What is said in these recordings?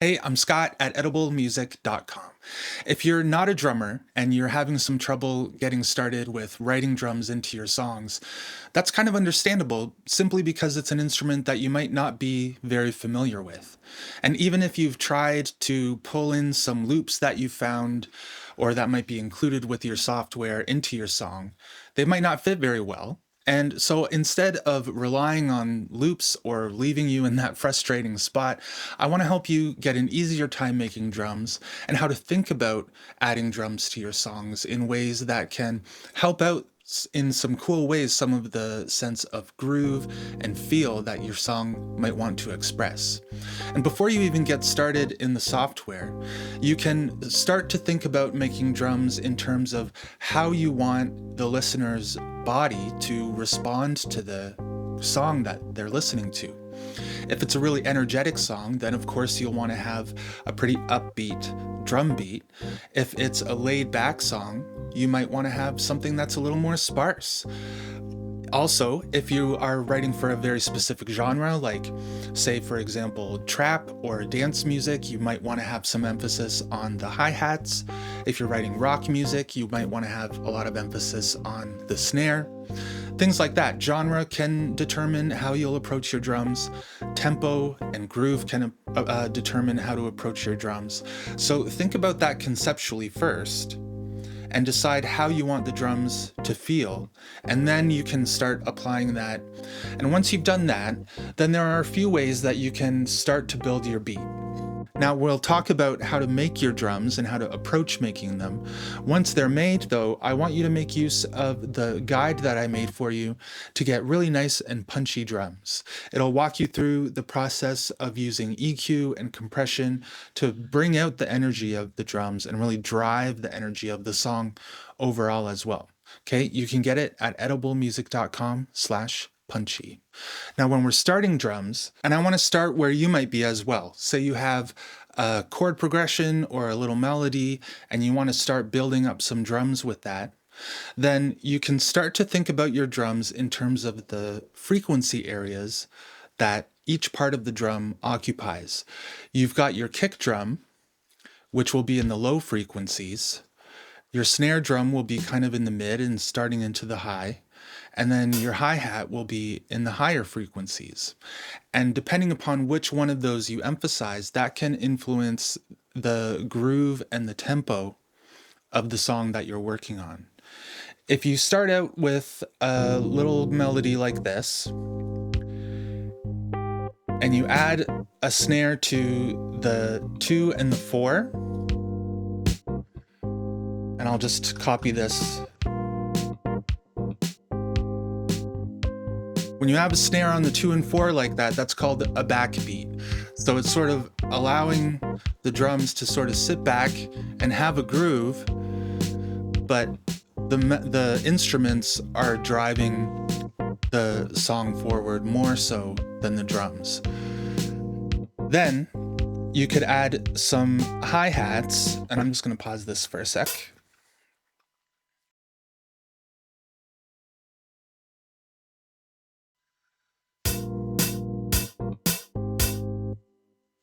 Hey, I'm Scott at ediblemusic.com. If you're not a drummer and you're having some trouble getting started with writing drums into your songs, that's kind of understandable simply because it's an instrument that you might not be very familiar with. And even if you've tried to pull in some loops that you found or that might be included with your software into your song, they might not fit very well. And so instead of relying on loops or leaving you in that frustrating spot, I want to help you get an easier time making drums and how to think about adding drums to your songs in ways that can help out in some cool ways some of the sense of groove and feel that your song might want to express. And before you even get started in the software, you can start to think about making drums in terms of how you want the listener's body to respond to the song that they're listening to. If it's a really energetic song, then of course you'll want to have a pretty upbeat drum beat. If it's a laid back song, you might want to have something that's a little more sparse. Also, if you are writing for a very specific genre, like, say, for example, trap or dance music, you might want to have some emphasis on the hi-hats. If you're writing rock music, you might want to have a lot of emphasis on the snare. Things like that. Genre can determine how you'll approach your drums. Tempo and groove can determine how to approach your drums. So think about that conceptually first and decide how you want the drums to feel, and then you can start applying that. And once you've done that, then there are a few ways that you can start to build your beat. Now we'll talk about how to make your drums and how to approach making them. Once they're made though, I want you to make use of the guide that I made for you to get really nice and punchy drums. It'll walk you through the process of using EQ and compression to bring out the energy of the drums and really drive the energy of the song overall as well. Okay, you can get it at ediblemusic.com/punchy. Now, when we're starting drums, and I want to start where you might be as well. Say you have a chord progression or a little melody, and you want to start building up some drums with that, then you can start to think about your drums in terms of the frequency areas that each part of the drum occupies. You've got your kick drum, which will be in the low frequencies. Your snare drum will be kind of in the mid and starting into the high. And then your hi-hat will be in the higher frequencies. And depending upon which one of those you emphasize, that can influence the groove and the tempo of the song that you're working on. If you start out with a little melody like this, and you add a snare to the 2 and the 4, and I'll just copy this. When you have a snare on the 2 and 4 like that, that's called a backbeat. So it's sort of allowing the drums to sort of sit back and have a groove, but the instruments are driving the song forward more so than the drums. Then you could add some hi-hats, and I'm just going to pause this for a sec.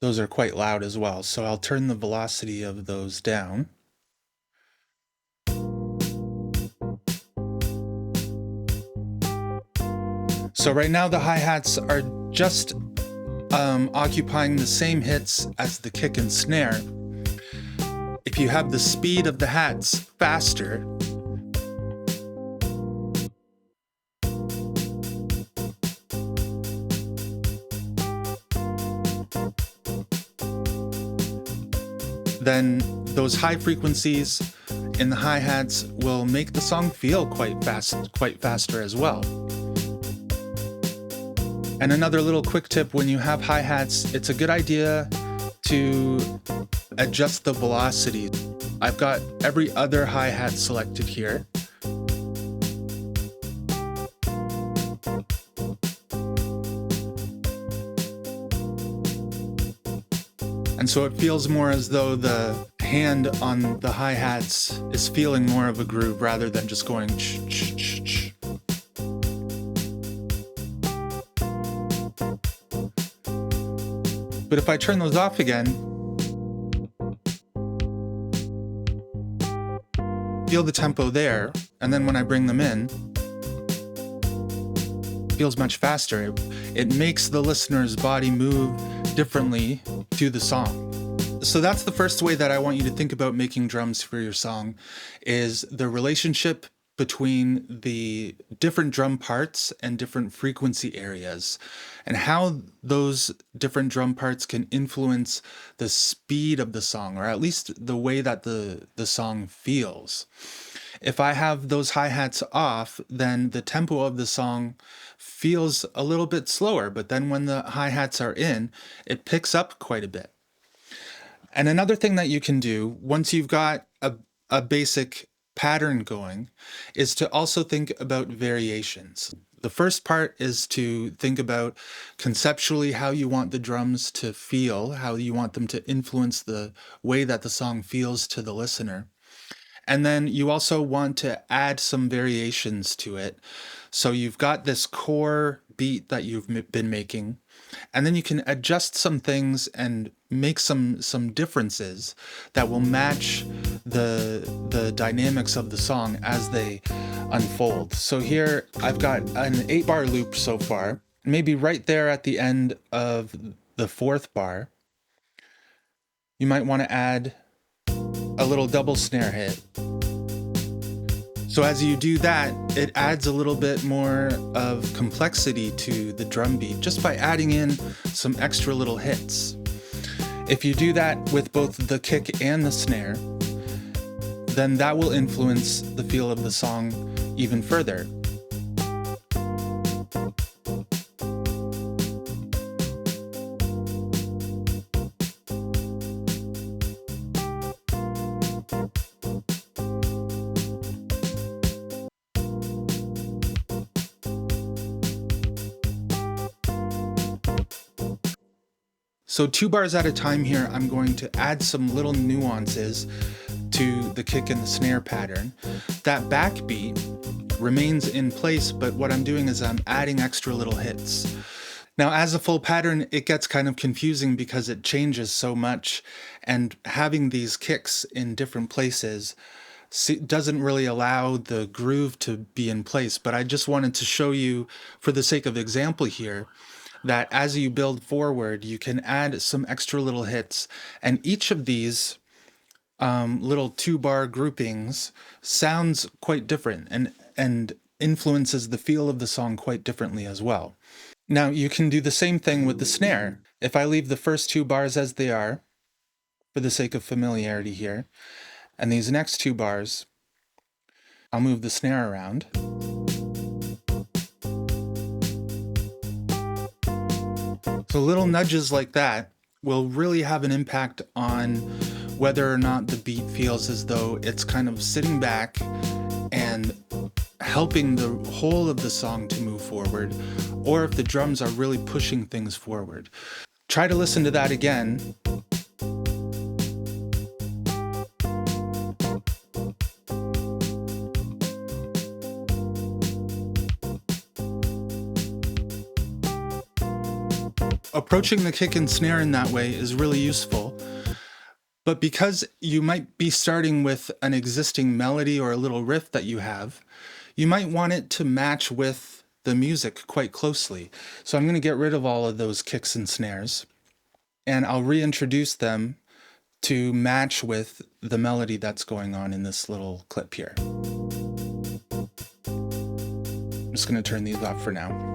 Those are quite loud as well, so I'll turn the velocity of those down. So right now the hi-hats are just occupying the same hits as the kick and snare. If you have the speed of the hats faster, then those high frequencies in the hi-hats will make the song feel quite faster as well. And another little quick tip, when you have hi-hats, it's a good idea to adjust the velocity. I've got every other hi-hat selected here. And so it feels more as though the hand on the hi-hats is feeling more of a groove rather than just going ch-ch-ch-ch. But if I turn those off again, Feel the tempo there, and then when I bring them in, it feels much faster. It makes the listener's body move differently to the song. So that's the first way that I want you to think about making drums for your song, is the relationship between the different drum parts and different frequency areas, and how those different drum parts can influence the speed of the song, or at least the way that the song feels. If I have those hi-hats off, then the tempo of the song feels a little bit slower, but then when the hi-hats are in, it picks up quite a bit. And another thing that you can do once you've got a basic pattern going is to also think about variations. The first part is to think about conceptually how you want the drums to feel, how you want them to influence the way that the song feels to the listener. And then you also want to add some variations to it. So you've got this core beat that you've been making, and then you can adjust some things and make some differences that will match the dynamics of the song as they unfold. So here I've got an 8-bar loop so far. Maybe right there at the end of the 4th bar, you might want to add a little double snare hit. So as you do that, it adds a little bit more of complexity to the drum beat just by adding in some extra little hits. If you do that with both the kick and the snare, then that will influence the feel of the song even further. So 2 bars at a time here, I'm going to add some little nuances to the kick and the snare pattern. That backbeat remains in place, but what I'm doing is I'm adding extra little hits. Now, as a full pattern, it gets kind of confusing because it changes so much, and having these kicks in different places doesn't really allow the groove to be in place. But I just wanted to show you, for the sake of example here, that as you build forward, you can add some extra little hits, and each of these little 2-bar groupings sounds quite different and influences the feel of the song quite differently as well. Now you can do the same thing with the snare. If I leave the first 2 bars as they are, for the sake of familiarity here, and these next 2 bars, I'll move the snare around. So little nudges like that will really have an impact on whether or not the beat feels as though it's kind of sitting back and helping the whole of the song to move forward, or if the drums are really pushing things forward. Try to listen to that again. Approaching the kick and snare in that way is really useful, but because you might be starting with an existing melody or a little riff that you have, you might want it to match with the music quite closely. So I'm going to get rid of all of those kicks and snares, and I'll reintroduce them to match with the melody that's going on in this little clip here. I'm just going to turn these off for now.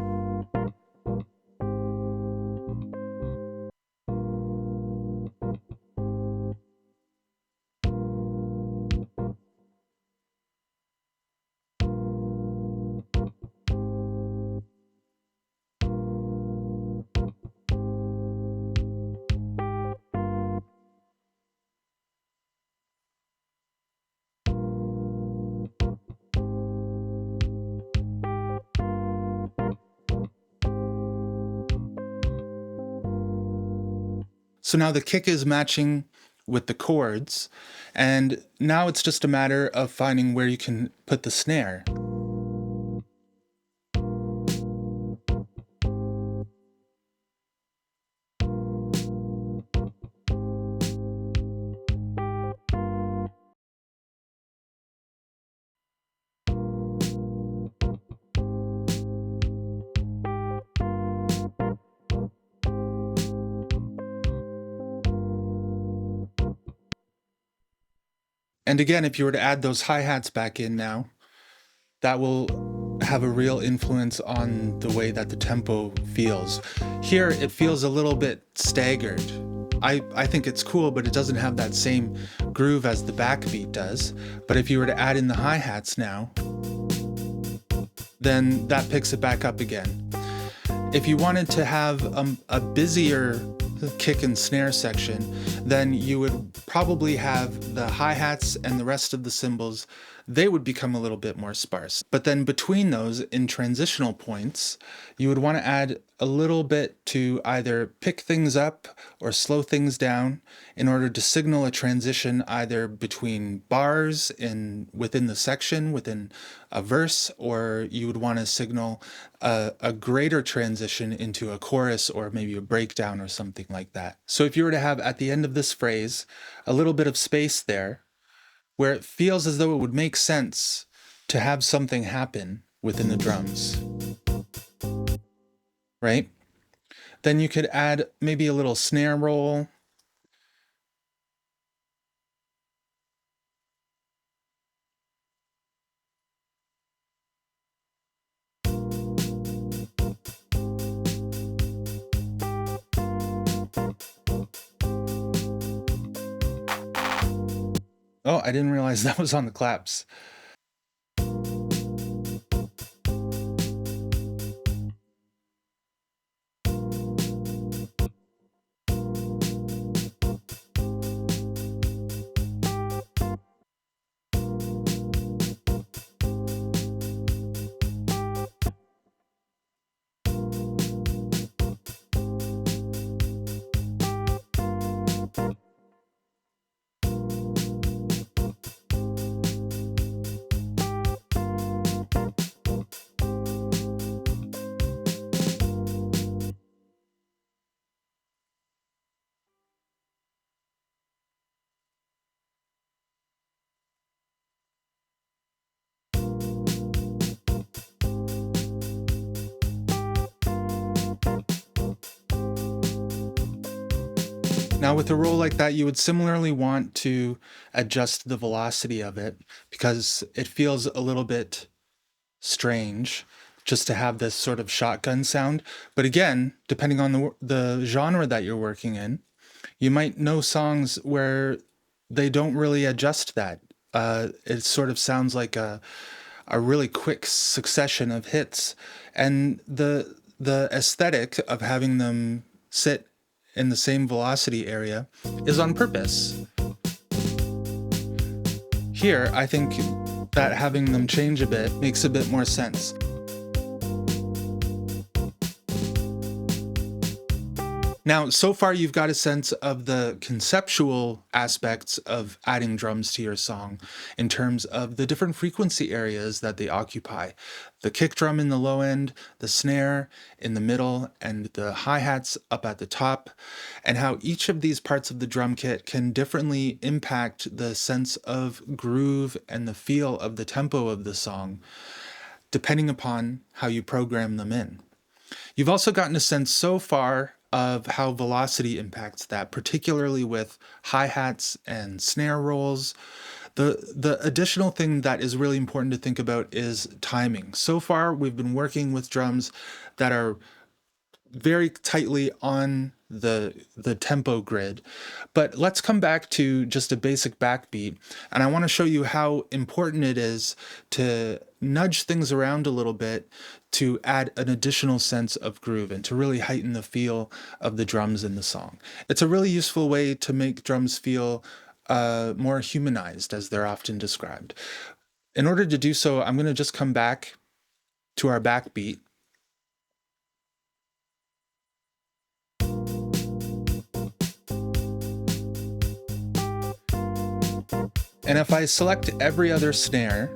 So now the kick is matching with the chords, and now it's just a matter of finding where you can put the snare. And again, if you were to add those hi-hats back in now, that will have a real influence on the way that the tempo feels. Here, it feels a little bit staggered. I think it's cool, but it doesn't have that same groove as the backbeat does. But if you were to add in the hi-hats now, then that picks it back up again. If you wanted to have a busier kick and snare section, then you would probably have the hi-hats and the rest of the cymbals, they would become a little bit more sparse. But then between those, in transitional points, you would want to add a little bit to either pick things up or slow things down in order to signal a transition either between bars within the section, within a verse, or you would want to signal a greater transition into a chorus or maybe a breakdown or something like that. So if you were to have at the end of this phrase a little bit of space there where it feels as though it would make sense to have something happen within the drums, right? Then you could add maybe a little snare roll. Oh, I didn't realize that was on the claps. Now with a roll like that, you would similarly want to adjust the velocity of it because it feels a little bit strange just to have this sort of shotgun sound. But again, depending on the genre that you're working in, you might know songs where they don't really adjust that. It sort of sounds like a really quick succession of hits, and the aesthetic of having them sit in the same velocity area is on purpose. Here, I think that having them change a bit makes a bit more sense. Now, so far you've got a sense of the conceptual aspects of adding drums to your song in terms of the different frequency areas that they occupy. The kick drum in the low end, the snare in the middle, and the hi-hats up at the top, and how each of these parts of the drum kit can differently impact the sense of groove and the feel of the tempo of the song, depending upon how you program them in. You've also gotten a sense so far of how velocity impacts that, particularly with hi-hats and snare rolls. The additional thing that is really important to think about is timing. So far, we've been working with drums that are very tightly on the tempo grid. But let's come back to just a basic backbeat, and I want to show you how important it is to nudge things around a little bit to add an additional sense of groove and to really heighten the feel of the drums in the song. It's a really useful way to make drums feel more humanized, as they're often described. In order to do so, I'm going to just come back to our backbeat. And if I select every other snare,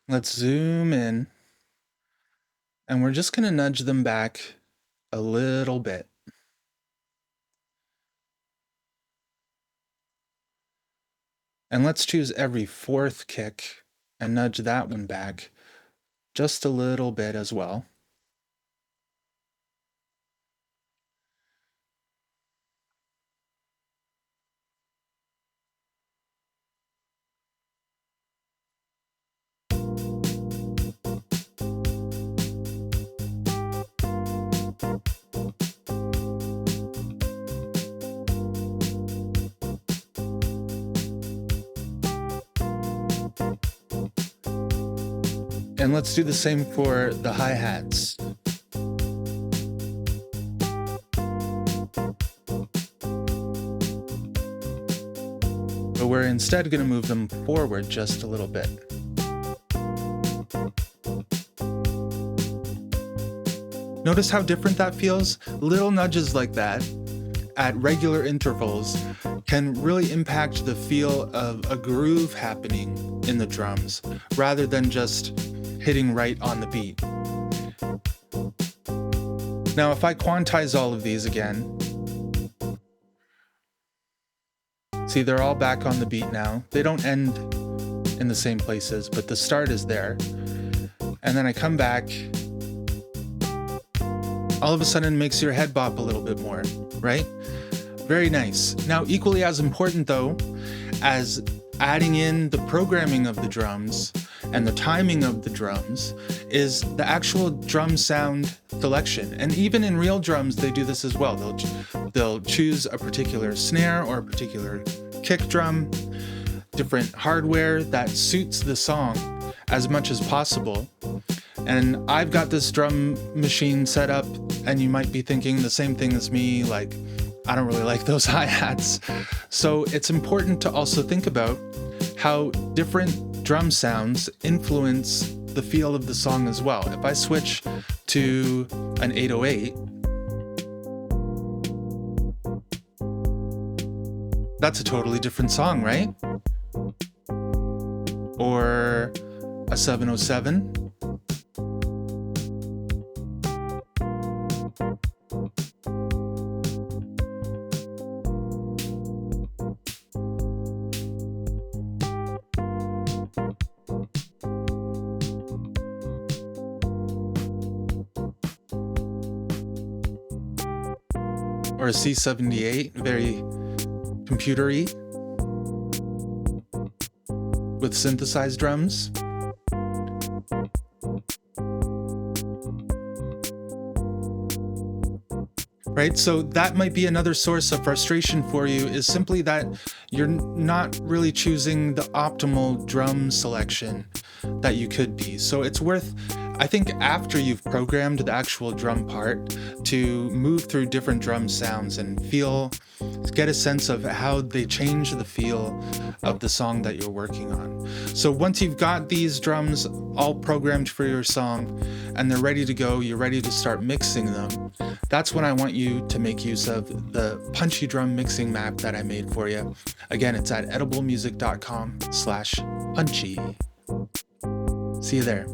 let's zoom in, and we're just going to nudge them back a little bit. And let's choose every fourth kick and nudge that one back just a little bit as well. And let's do the same for the hi-hats. But we're instead going to move them forward just a little bit. Notice how different that feels? Little nudges like that at regular intervals can really impact the feel of a groove happening in the drums rather than just hitting right on the beat. Now, if I quantize all of these again, see, they're all back on the beat now. They don't end in the same places, but the start is there. And then I come back, all of a sudden it makes your head bop a little bit more, right? Very nice. Now, equally as important though, as adding in the programming of the drums and the timing of the drums is the actual drum sound selection. And even in real drums, they do this as well. They'll choose a particular snare or a particular kick drum, different hardware that suits the song as much as possible. And I've got this drum machine set up, and you might be thinking the same thing as me, like, I don't really like those hi-hats. So it's important to also think about how different drum sounds influence the feel of the song as well. If I switch to an 808, that's a totally different song, right? Or a 707. Or a C78, very computer-y, with synthesized drums. Right? So that might be another source of frustration for you, is simply that you're not really choosing the optimal drum selection that you could be. So it's worth, I think, after you've programmed the actual drum part, to move through different drum sounds and get a sense of how they change the feel of the song that you're working on. So once you've got these drums all programmed for your song and they're ready to go, you're ready to start mixing them, that's when I want you to make use of the punchy drum mixing map that I made for you. Again, it's at ediblemusic.com/punchy. See you there.